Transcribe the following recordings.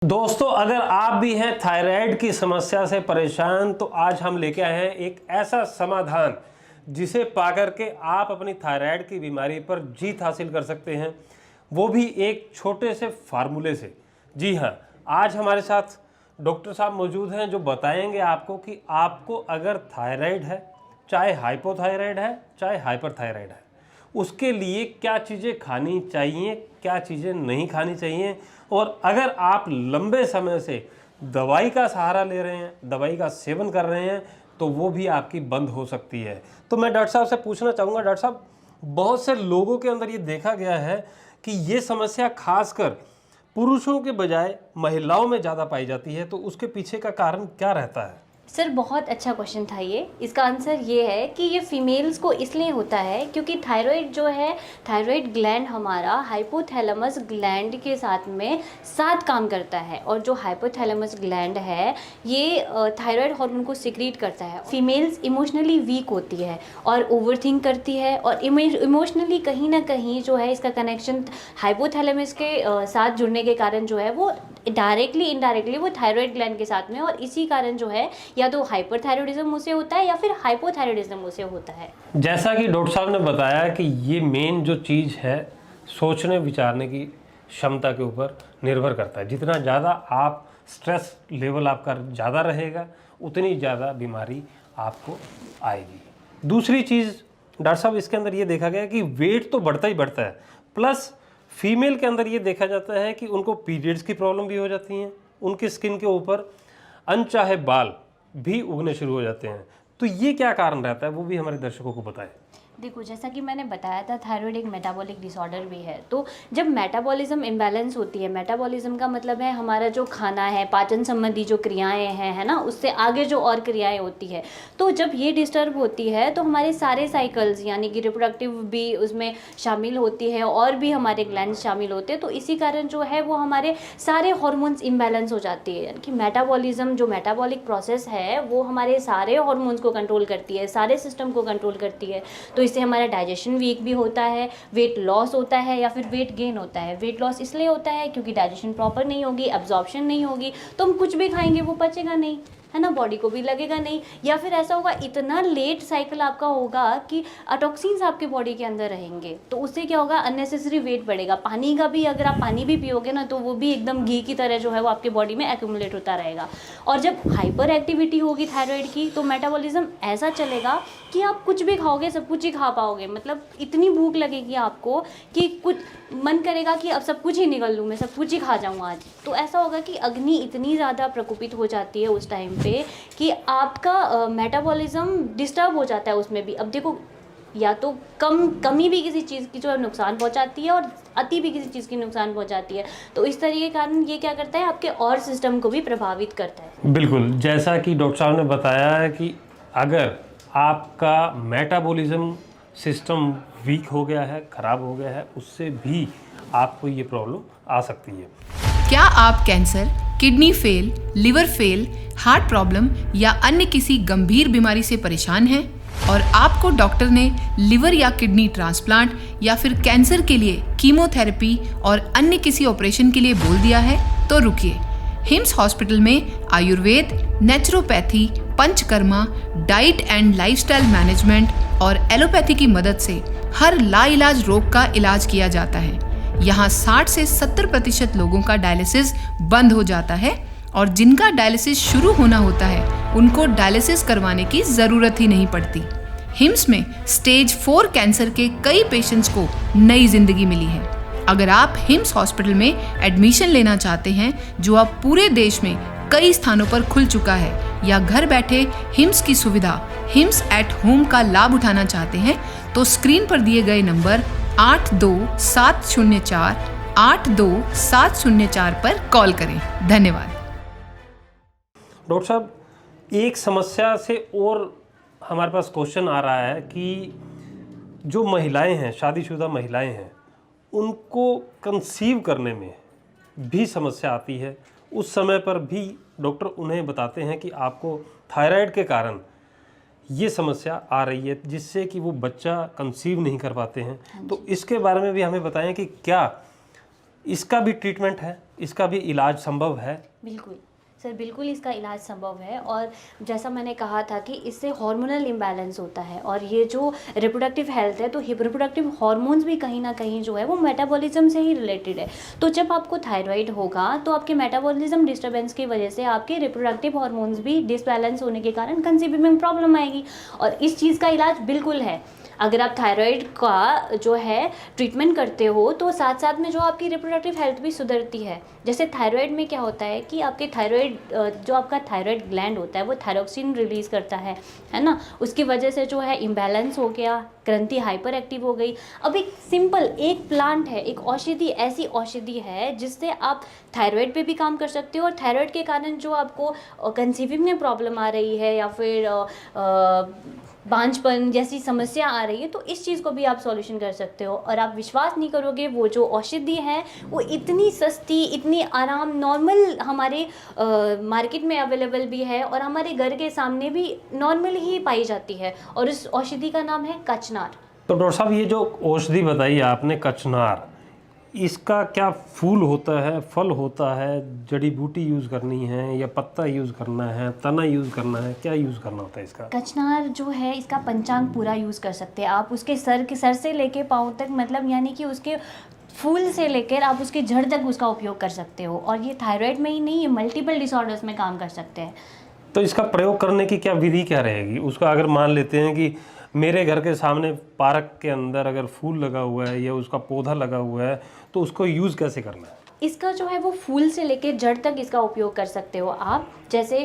दोस्तों, अगर आप भी हैं थायराइड की समस्या से परेशान तो आज हम लेके आए हैं एक ऐसा समाधान जिसे पाकर के आप अपनी थायराइड की बीमारी पर जीत हासिल कर सकते हैं, वो भी एक छोटे से फार्मूले से। जी हाँ, आज हमारे साथ डॉक्टर साहब मौजूद हैं जो बताएंगे आपको कि आपको अगर थायराइड है, चाहे हाइपोथायराइड है, चाहे हाइपरथायराइड है, उसके लिए क्या चीज़ें खानी चाहिए, क्या चीज़ें नहीं खानी चाहिए। और अगर आप लंबे समय से दवाई का सहारा ले रहे हैं, दवाई का सेवन कर रहे हैं, तो वो भी आपकी बंद हो सकती है। तो मैं डॉक्टर साहब से पूछना चाहूँगा, डॉक्टर साहब, बहुत से लोगों के अंदर ये देखा गया है कि ये समस्या खासकर पुरुषों के बजाय महिलाओं में ज़्यादा पाई जाती है, तो उसके पीछे का कारण क्या रहता है? सर बहुत अच्छा क्वेश्चन था ये। इसका आंसर ये है कि ये फीमेल्स को इसलिए होता है क्योंकि थायराइड जो है, थायराइड ग्लैंड हमारा हाइपोथैलेमस ग्लैंड के साथ काम करता है। और जो हाइपोथैलेमस ग्लैंड है ये थायराइड हार्मोन को सिक्रीट करता है। फीमेल्स इमोशनली वीक होती है और ओवरथिंक करती है और इमोशनली कहीं ना कहीं जो है इसका कनेक्शन हाइपोथैलेमस के साथ जुड़ने के कारण जो है वो डायरेक्टली इनडायरेक्टली वो थायराइड ग्लैंड के साथ में, और इसी कारण जो है या तो हाइपरथायरॉयडिज्म उसे होता है या फिर हाइपोथायरॉयडिज्म उसे होता है। जैसा कि डॉक्टर साहब ने बताया कि ये मेन जो चीज़ है सोचने विचारने की क्षमता के ऊपर निर्भर करता है। जितना ज़्यादा आप स्ट्रेस लेवल आपका ज़्यादा रहेगा उतनी ज़्यादा बीमारी आपको आएगी। दूसरी चीज़ डॉक्टर साहब इसके अंदर ये देखा गया कि वेट तो बढ़ता ही बढ़ता है, प्लस फीमेल के अंदर ये देखा जाता है कि उनको पीरियड्स की प्रॉब्लम भी हो जाती हैं, उनकी स्किन के ऊपर अनचाहे बाल भी उगने शुरू हो जाते हैं। तो ये क्या कारण रहता है, वो भी हमारे दर्शकों को बताएं। देखो, जैसा कि मैंने बताया था, थायराइड एक मेटाबॉलिक डिसऑर्डर भी है। तो जब मेटाबॉलिज्म इम्बैलेंस होती है, मेटाबॉलिज्म का मतलब है हमारा जो खाना है, पाचन संबंधी जो क्रियाएं हैं, है ना, उससे आगे जो और क्रियाएं होती है, तो जब ये डिस्टर्ब होती है तो हमारे सारे साइकिल्स यानी कि रिप्रोडक्टिव भी उसमें शामिल होती है और भी हमारे ग्लैंड्स शामिल होते हैं। तो इसी कारण जो है वो हमारे सारे हार्मोन्स इम्बैलेंस हो जाती है। यानी कि मेटाबॉलिज्म जो मेटाबॉलिक प्रोसेस है वो हमारे सारे हार्मोन्स को कंट्रोल करती है, सारे सिस्टम को कंट्रोल करती है। तो इससे हमारा डाइजेशन वीक भी होता है, वेट लॉस होता है या फिर वेट गेन होता है। वेट लॉस इसलिए होता है क्योंकि डाइजेशन प्रॉपर नहीं होगी, एब्जॉर्प्शन नहीं होगी, तो हम कुछ भी खाएंगे वो पचेगा नहीं, है ना, बॉडी को भी लगेगा नहीं। या फिर ऐसा होगा, इतना लेट साइकिल आपका होगा कि टॉक्सिन्स आपके बॉडी के अंदर रहेंगे, तो उससे क्या होगा, अननेसेसरी वेट बढ़ेगा। पानी का भी, अगर आप पानी भी पियोगे ना, तो वो भी एकदम घी की तरह जो है वो आपके बॉडी में एक्यूमुलेट होता रहेगा। और जब हाइपर एक्टिविटी होगी थायराइड की, तो मेटाबॉलिज्म ऐसा चलेगा कि आप कुछ भी खाओगे सब कुछ ही खा पाओगे। मतलब इतनी भूख लगेगी आपको कि कुछ मन करेगा कि अब सब कुछ ही निगल लूँ, मैं सब कुछ ही खा जाऊँ आज। तो ऐसा होगा कि अग्नि इतनी ज़्यादा प्रकोपित हो जाती है उस टाइम पे कि आपका मेटाबॉलिज्म डिस्टर्ब हो जाता है उसमें भी। अब देखो, या तो कमी भी किसी चीज़ की जो है नुकसान पहुंचाती है और अति भी किसी चीज़ की नुकसान पहुंचाती है। तो इस तरीके के कारण ये क्या करता है, आपके और सिस्टम को भी प्रभावित करता है। बिल्कुल, जैसा कि डॉक्टर साहब ने बताया है कि अगर आपका मेटाबॉलिज्म सिस्टम वीक हो गया है, ख़राब हो गया है, उससे भी आपको ये प्रॉब्लम आ सकती है। क्या आप cancer, kidney fail, liver fail, heart problem या अन्य किसी गंभीर बीमारी से परेशान हैं और आपको डॉक्टर ने लिवर या किडनी ट्रांसप्लांट या फिर कैंसर के लिए कीमोथेरेपी और अन्य किसी ऑपरेशन के लिए बोल दिया है? तो रुकिए, हिम्स हॉस्पिटल में Ayurveda, naturopathy, panchakarma, diet and lifestyle management और एलोपैथी की मदद से हर लाइलाज रोग का इलाज किया जाता है। यहाँ 60 से 70% लोगों का डायलिसिस बंद हो जाता है और जिनका डायलिसिस शुरू होना होता है उनको डायलिसिस करवाने की जरूरत ही नहीं पड़ती। हिम्स में स्टेज 4 कैंसर के कई पेशेंट्स को नई जिंदगी मिली है। अगर आप हिम्स हॉस्पिटल में एडमिशन लेना चाहते हैं, जो अब पूरे देश में कई स्थानों पर खुल चुका है, या घर बैठे हिम्स की सुविधा हिम्स एट होम का लाभ उठाना चाहते हैं, तो स्क्रीन पर दिए गए नंबर 8270482704 पर कॉल करें। धन्यवाद। डॉक्टर साहब, एक समस्या से और हमारे पास क्वेश्चन आ रहा है कि जो महिलाएं हैं, शादीशुदा महिलाएं हैं, उनको कंसीव करने में भी समस्या आती है। उस समय पर भी डॉक्टर उन्हें बताते हैं कि आपको थायराइड के कारण ये समस्या आ रही है, जिससे कि वो बच्चा कंसीव नहीं कर पाते हैं। तो इसके बारे में भी हमें बताएं कि क्या इसका भी ट्रीटमेंट है, इसका भी इलाज संभव है? बिल्कुल सर, बिल्कुल इसका इलाज संभव है। और जैसा मैंने कहा था कि इससे हार्मोनल इम्बैलेंस होता है, और ये जो रिप्रोडक्टिव हेल्थ है, तो रिप्रोडक्टिव हार्मोन्स भी कहीं ना कहीं जो है वो मेटाबॉलिज्म से ही रिलेटेड है। तो जब आपको थायराइड होगा तो आपके मेटाबॉलिज्म डिस्टर्बेंस की वजह से आपके रिप्रोडक्टिव हार्मोन्स भी डिसबैलेंस होने के कारण कंसीविंग में प्रॉब्लम आएगी, और इस चीज़ का इलाज बिल्कुल है। अगर आप थायराइड का जो है ट्रीटमेंट करते हो तो साथ साथ में जो आपकी रिप्रोडक्टिव हेल्थ भी सुधरती है। जैसे थायराइड में क्या होता है कि आपके थायराइड जो आपका थायराइड ग्लैंड होता है वो थायरोक्सिन रिलीज़ करता है ना, उसकी वजह से जो है इम्बैलेंस हो गया, ग्रंथि हाइपर एक्टिव हो गई। अब एक सिंपल एक प्लांट है, एक औषधि, ऐसी औषधि है जिससे आप थायराइड पे भी काम कर सकते हो, और थायराइड के कारण जो आपको कंसीविंग में प्रॉब्लम आ रही है या फिर बांझपन जैसी समस्या आ रही है, तो इस चीज़ को भी आप सॉल्यूशन कर सकते हो। और आप विश्वास नहीं करोगे, वो जो औषधि है वो इतनी सस्ती, इतनी आराम, नॉर्मल हमारे मार्केट में अवेलेबल भी है और हमारे घर के सामने भी नॉर्मल ही पाई जाती है, और इस औषधि का नाम है कचनार। तो डॉक्टर साहब, ये जो औषधि बताई आपने कचनार, इसका क्या फूल होता है, फल होता है, जड़ी बूटी यूज़ करनी है या पत्ता यूज़ करना है, तना यूज़ करना है, क्या यूज़ करना होता है इसका? कचनार जो है इसका पंचांग पूरा यूज़ कर सकते हैं आप, उसके सर से लेके पाँव तक, मतलब यानी कि उसके फूल से लेकर आप उसके जड़ तक उसका उपयोग कर सकते हो। और ये थायराइड में ही नहीं, ये मल्टीपल डिसऑर्डर्स में काम कर सकते हैं। तो इसका प्रयोग करने की क्या विधि क्या रहेगी? उसका अगर मान लेते हैं कि मेरे घर के सामने पार्क के अंदर अगर फूल लगा हुआ है या उसका पौधा लगा हुआ है, तो उसको यूज़ कैसे करना है? इसका जो है वो फूल से लेकर जड़ तक इसका उपयोग कर सकते हो आप। जैसे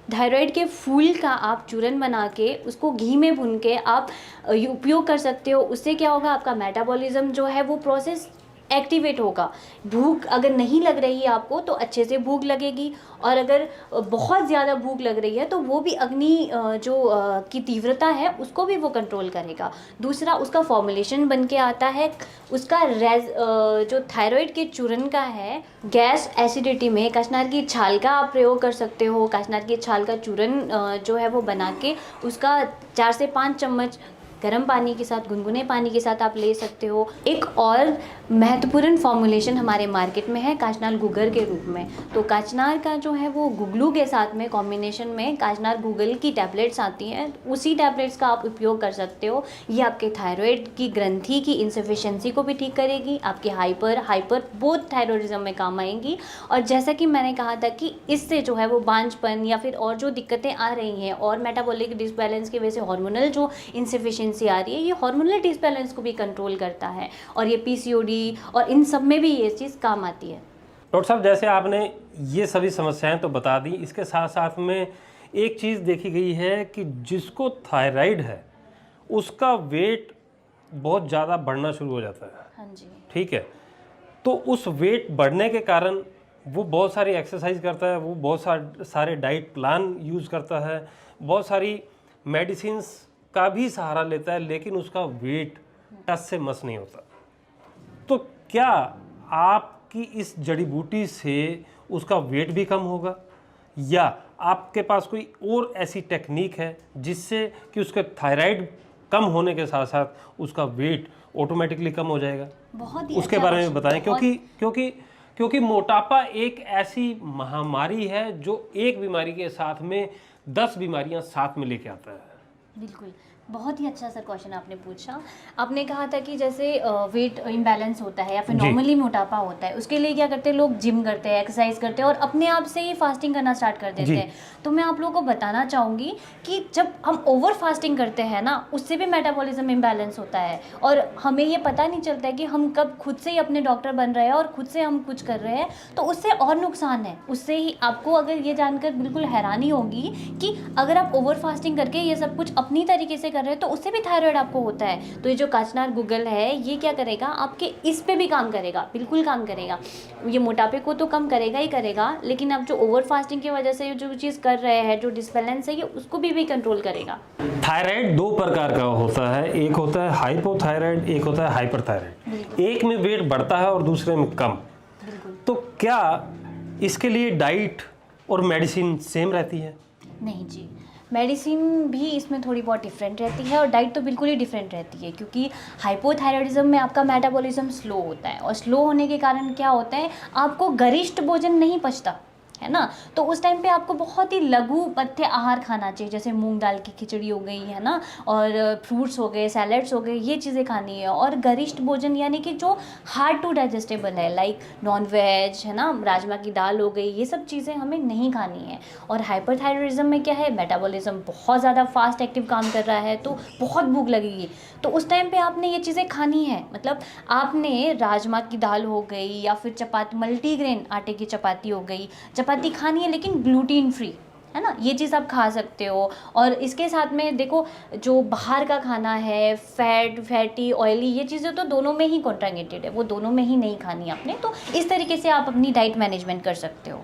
थायराइड के फूल का आप चूरन बना के उसको घी में भून के आप उपयोग कर सकते हो। उससे क्या होगा, आपका मेटाबॉलिज्म जो है वो प्रोसेस एक्टिवेट होगा। भूख अगर नहीं लग रही है आपको तो अच्छे से भूख लगेगी, और अगर बहुत ज़्यादा भूख लग रही है तो वो भी अग्नि की तीव्रता है उसको भी वो कंट्रोल करेगा। दूसरा, उसका फॉर्मुलेशन बन के आता है, उसका जो थायराइड के चूरन का है, गैस एसिडिटी में कचनार की छाल का आप प्रयोग कर सकते हो। कचनार की छाल का चूरन जो है वो बना के उसका 4 से 5 चम्मच गर्म पानी के साथ, गुनगुने पानी के साथ आप ले सकते हो। एक और महत्वपूर्ण फॉर्मुलेशन हमारे मार्केट में है काचनार गुगर के रूप में। तो काचनार का जो है वो गुगलू के साथ में कॉम्बिनेशन में काचनार गुगल की टैबलेट्स आती हैं, उसी टैबलेट्स का आप उपयोग कर सकते हो। ये आपके थायराइड की ग्रंथि की इनसफिशिएंसी को भी ठीक करेगी, आपके हाइपर बोथ थायराइडिज्म में काम आएंगी। और जैसा कि मैंने कहा था कि इससे जो है वो बांझपन या फिर और जो दिक्कतें आ रही हैं, और मेटाबॉलिक डिसबैलेंस की वजह से हार्मोनल जो इनसफिशिएंसी आ रही है, ये हार्मोनल डिसबैलेंस को भी कंट्रोल करता है, और ये पीसीओडी और इन सब में भी ये चीज़ काम आती है। डॉक्टर साहब, जैसे आपने ये सभी समस्याएं तो बता दी, इसके साथ साथ में एक चीज़ देखी गई है कि जिसको थायराइड है उसका वेट बहुत ज़्यादा बढ़ना शुरू हो जाता है। हाँ जी, ठीक है। तो उस वेट बढ़ने के कारण वो बहुत सारी एक्सरसाइज करता है, वो बहुत सारे डाइट प्लान यूज़ करता है, बहुत सारी मेडिसिन्स का भी सहारा लेता है, लेकिन उसका वेट टस से मस नहीं होता। तो क्या आपकी इस जड़ी बूटी से उसका वेट भी कम होगा, या आपके पास कोई और ऐसी टेक्निक है जिससे कि उसके थायराइड कम होने के साथ साथ उसका वेट ऑटोमेटिकली कम हो जाएगा? बहुत ही उसके अच्छा बारे में बताएं, बहुत... क्योंकि मोटापा एक ऐसी महामारी है जो एक बीमारी के साथ में 10 बीमारियां साथ में लेके आता है। बिल्कुल, बहुत ही अच्छा सर क्वेश्चन आपने पूछा। आपने कहा था कि जैसे वेट इम्बैलेंस होता है या फिर नॉर्मली मोटापा होता है, उसके लिए क्या करते हैं लोग, जिम करते हैं, एक्सरसाइज करते हैं और अपने आप से ही फास्टिंग करना स्टार्ट कर देते हैं। तो मैं आप लोगों को बताना चाहूँगी कि जब हम ओवर फास्टिंग करते हैं ना, उससे भी मेटाबॉलिज्म इम्बैलेंस होता है, और हमें ये पता नहीं चलता है कि हम कब खुद से ही अपने डॉक्टर बन रहे हैं और खुद से हम कुछ कर रहे हैं, तो उससे और नुकसान है। उससे ही आपको अगर ये जानकर बिल्कुल हैरानी होगी कि अगर आप ओवर फास्टिंग करके ये सब कुछ अपनी तरीके से कर रहे हैं तो उससे भी थायराइड आपको होता है। तो ये जो काचनार गुगल है, ये क्या करेगा, आपके इस पे भी काम करेगा, बिल्कुल काम करेगा। ये मोटापे को तो कम करेगा ही करेगा, लेकिन आप जो ओवर फास्टिंग की वजह से जो चीज़ कर रहे हैं, जो डिसबैलेंस है, ये उसको भी कंट्रोल करेगा। थायराइड 2 प्रकार का होता है, एक होता है हाइपोथायराइड, एक होता है हाइपरथायराइड। एक में वेट बढ़ता है और दूसरे में कम। तो क्या इसके लिए डाइट और मेडिसिन सेम रहती है? नहीं जी, मेडिसिन भी इसमें थोड़ी बहुत डिफरेंट रहती है और डाइट तो बिल्कुल ही डिफरेंट रहती है, क्योंकि हाइपोथायराइडिज्म में आपका मेटाबॉलिज्म स्लो होता है और स्लो होने के कारण क्या होता है, आपको गरिष्ठ भोजन नहीं पचता है ना। तो उस टाइम पे आपको बहुत ही लघु पथ्य आहार खाना चाहिए, जैसे मूंग दाल की खिचड़ी हो गई है ना, और फ्रूट्स हो गए, सैलड्स हो गए, ये चीज़ें खानी है। और गरिष्ठ भोजन यानी कि जो हार्ड टू डाइजेस्टेबल है, लाइक नॉन वेज है ना, राजमा की दाल हो गई, ये सब चीज़ें हमें नहीं खानी है। और हाइपरथायरॉयडिज्म में क्या है, मेटाबॉलिज्म बहुत ज़्यादा फास्ट एक्टिव काम कर रहा है, तो बहुत भूख लगेगी, तो उस टाइम पे आपने ये चीज़ें खानी है। मतलब आपने राजमा की दाल हो गई या फिर चपाती, मल्टीग्रेन आटे की चपाती हो गई, चपाती खानी है लेकिन ग्लूटीन फ्री है ना, ये चीज़ आप खा सकते हो। और इसके साथ में देखो, जो बाहर का खाना है, फैटी ऑयली, ये चीज़ें तो दोनों में ही कॉन्ट्राइंडिकेटेड है, वो दोनों में ही नहीं खानी आपने। तो इस तरीके से आप अपनी डाइट मैनेजमेंट कर सकते हो।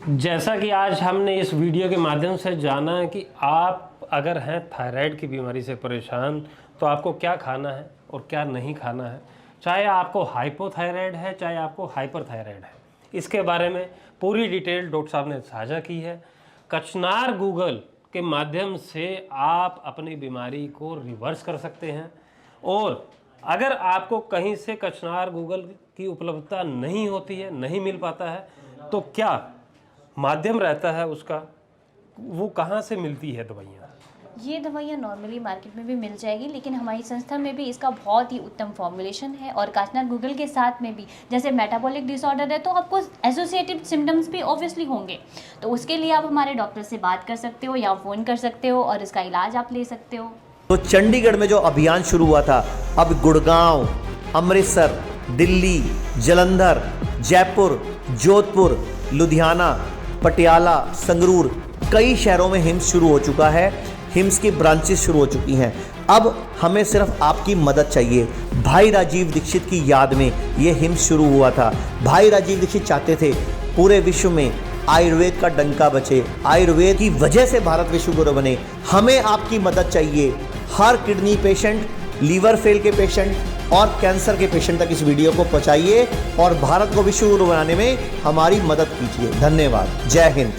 जैसा कि आज हमने इस वीडियो के माध्यम से जाना है कि आप अगर हैं थायराइड की बीमारी से परेशान, तो आपको क्या खाना है और क्या नहीं खाना है, चाहे आपको हाइपोथायराइड है चाहे आपको हाइपरथायराइड है। इसके बारे में पूरी डिटेल डॉक्टर साहब ने साझा की है। कचनार गूगल के माध्यम से आप अपनी बीमारी को रिवर्स कर सकते हैं। और अगर आपको कहीं से कचनार गूगल की उपलब्धता नहीं होती है, नहीं मिल पाता है, तो क्या माध्यम रहता है उसका, वो कहाँ से मिलती है दवाइयाँ? ये दवाइयाँ नॉर्मली मार्केट में भी मिल जाएगी, लेकिन हमारी संस्था में भी इसका बहुत ही उत्तम फॉर्मुलेशन है। और कचनार गूगल के साथ में भी, जैसे मेटाबॉलिक डिसऑर्डर है तो आपको एसोसिएटेड सिम्टम्स भी ऑब्वियसली होंगे, तो उसके लिए आप हमारे डॉक्टर से बात कर सकते हो या फ़ोन कर सकते हो और इसका इलाज आप ले सकते हो। तो चंडीगढ़ में जो अभियान शुरू हुआ था, अब गुड़गांव, अमृतसर, दिल्ली, जालंधर, जयपुर, जोधपुर, लुधियाना, पटियाला, संगरूर, कई शहरों में हिम्स शुरू हो चुका है। हिम्स की ब्रांचेस शुरू हो चुकी हैं। अब हमें सिर्फ आपकी मदद चाहिए। भाई राजीव दीक्षित की याद में ये हिम्स शुरू हुआ था। भाई राजीव दीक्षित चाहते थे पूरे विश्व में आयुर्वेद का डंका बचे, आयुर्वेद की वजह से भारत विश्व गुरु बने। हमें आपकी मदद चाहिए। हर किडनी पेशेंट, लीवर फेल के पेशेंट और कैंसर के पेशेंट तक इस वीडियो को पहुंचाइए और भारत को विश्व गुरु बनाने में हमारी मदद कीजिए। धन्यवाद। जय हिंद।